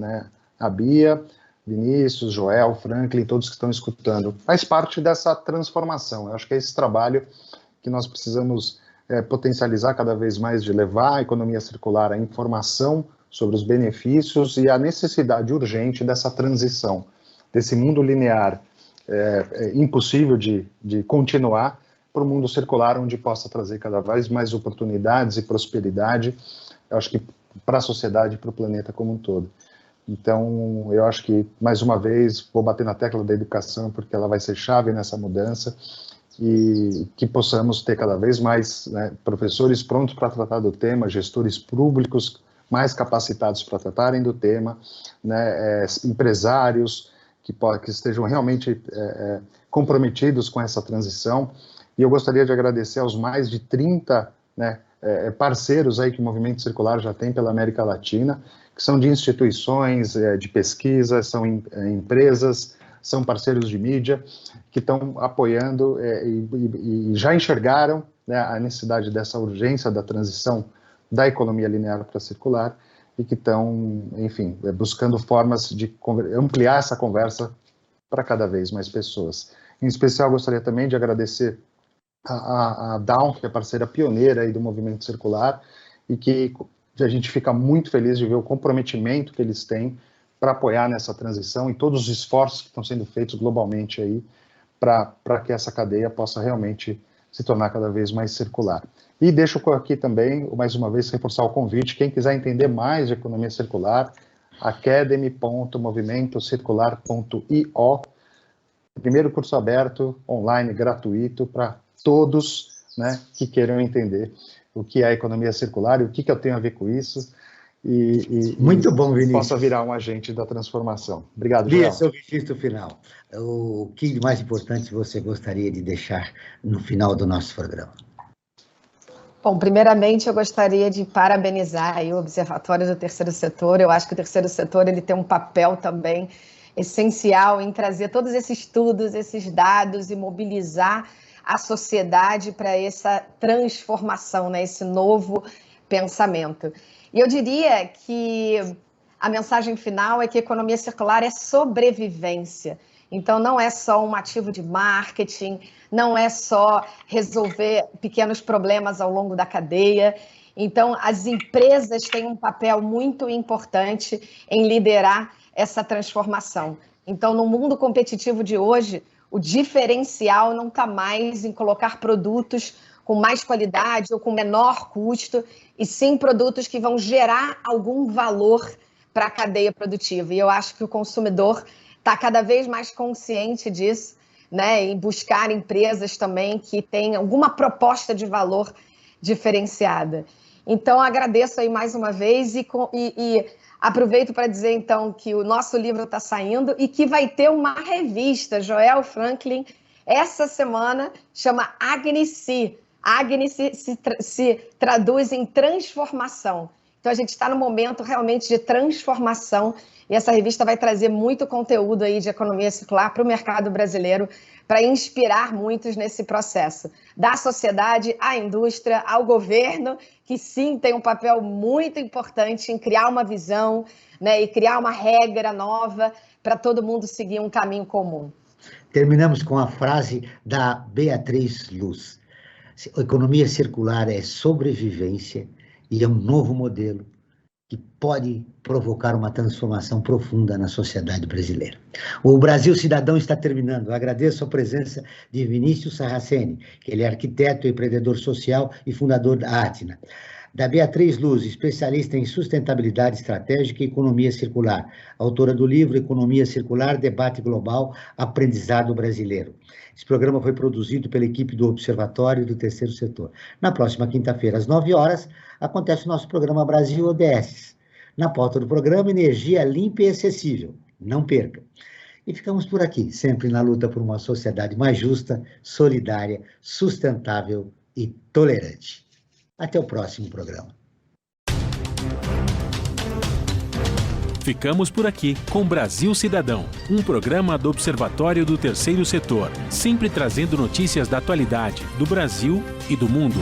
D: a Bia, Vinícius, Joel, Franklin, todos que estão escutando, faz parte dessa transformação. Eu acho que é esse trabalho que nós precisamos potencializar cada vez mais, de levar a economia circular à informação sobre os benefícios e a necessidade urgente dessa transição, desse mundo linear impossível de continuar, para o mundo circular, onde possa trazer cada vez mais oportunidades e prosperidade, eu acho que para a sociedade e para o planeta como um todo. Então, eu acho que, mais uma vez, vou bater na tecla da educação, porque ela vai ser chave nessa mudança, e que possamos ter cada vez mais professores prontos para tratar do tema, gestores públicos mais capacitados para tratarem do tema, empresários que estejam realmente comprometidos com essa transição. E eu gostaria de agradecer aos mais de 30 parceiros aí que o Movimento Circular já tem pela América Latina, que são de instituições de pesquisa, são empresas, são parceiros de mídia, que estão apoiando e já enxergaram a necessidade dessa urgência da transição da economia linear para circular, e que estão, enfim, buscando formas de ampliar essa conversa para cada vez mais pessoas. Em especial, gostaria também de agradecer a Down, que é parceira pioneira aí do Movimento Circular, e que a gente fica muito feliz de ver o comprometimento que eles têm para apoiar nessa transição e todos os esforços que estão sendo feitos globalmente aí para que essa cadeia possa realmente se tornar cada vez mais circular. E deixo aqui também, mais uma vez, reforçar o convite, quem quiser entender mais de economia circular, academy.movimentocircular.io, primeiro curso aberto, online, gratuito, para todos que queiram entender o que é a economia circular e o que eu tenho a ver com isso,
B: Muito bom, Vinícius.
D: Possa virar um agente da transformação. Obrigado,
B: Bia,
D: Joel.
B: seu registro final. O que mais importante você gostaria de deixar no final do nosso programa?
E: Bom, primeiramente eu gostaria de parabenizar aí o Observatório do Terceiro Setor. Eu acho que o Terceiro Setor ele tem um papel também essencial em trazer todos esses estudos, esses dados e mobilizar a sociedade para essa transformação, né? Esse novo pensamento. E eu diria que a mensagem final é que a economia circular é sobrevivência. Então, não é só um ativo de marketing, não é só resolver pequenos problemas ao longo da cadeia. Então, as empresas têm um papel muito importante em liderar essa transformação. Então, no mundo competitivo de hoje, o diferencial não está mais em colocar produtos com mais qualidade ou com menor custo, e sim produtos que vão gerar algum valor para a cadeia produtiva. E eu acho que o consumidor está cada vez mais consciente disso, né? E buscar empresas também que tenham alguma proposta de valor diferenciada. Então, agradeço aí mais uma vez e aproveito para dizer, então, que o nosso livro está saindo e que vai ter uma revista, Joel Franklin, essa semana, chama Agni-Si. Agni-Si se traduz em transformação. Então, a gente está no momento realmente de transformação e essa revista vai trazer muito conteúdo aí de economia circular para o mercado brasileiro, para inspirar muitos nesse processo. Da sociedade à indústria, ao governo, que sim tem um papel muito importante em criar uma visão, né, e criar uma regra nova para todo mundo seguir um caminho comum.
B: Terminamos com a frase da Beatriz Luz. A economia circular é sobrevivência e é um novo modelo que pode provocar uma transformação profunda na sociedade brasileira. O Brasil Cidadão está terminando. Eu agradeço a presença de Vinícius Sarraceni, que ele é arquiteto, empreendedor social e fundador da Atna. Da Beatriz Luz, especialista em sustentabilidade estratégica e economia circular, autora do livro Economia Circular, Debate Global, Aprendizado Brasileiro. Esse programa foi produzido pela equipe do Observatório do Terceiro Setor. Na próxima quinta-feira, às 9 horas, acontece o nosso programa Brasil ODS. Na pauta do programa, energia limpa e acessível. Não perca. E ficamos por aqui, sempre na luta por uma sociedade mais justa, solidária, sustentável e tolerante. Até o próximo programa.
A: Ficamos por aqui com Brasil Cidadão, um programa do Observatório do Terceiro Setor, sempre trazendo notícias da atualidade, do Brasil e do mundo.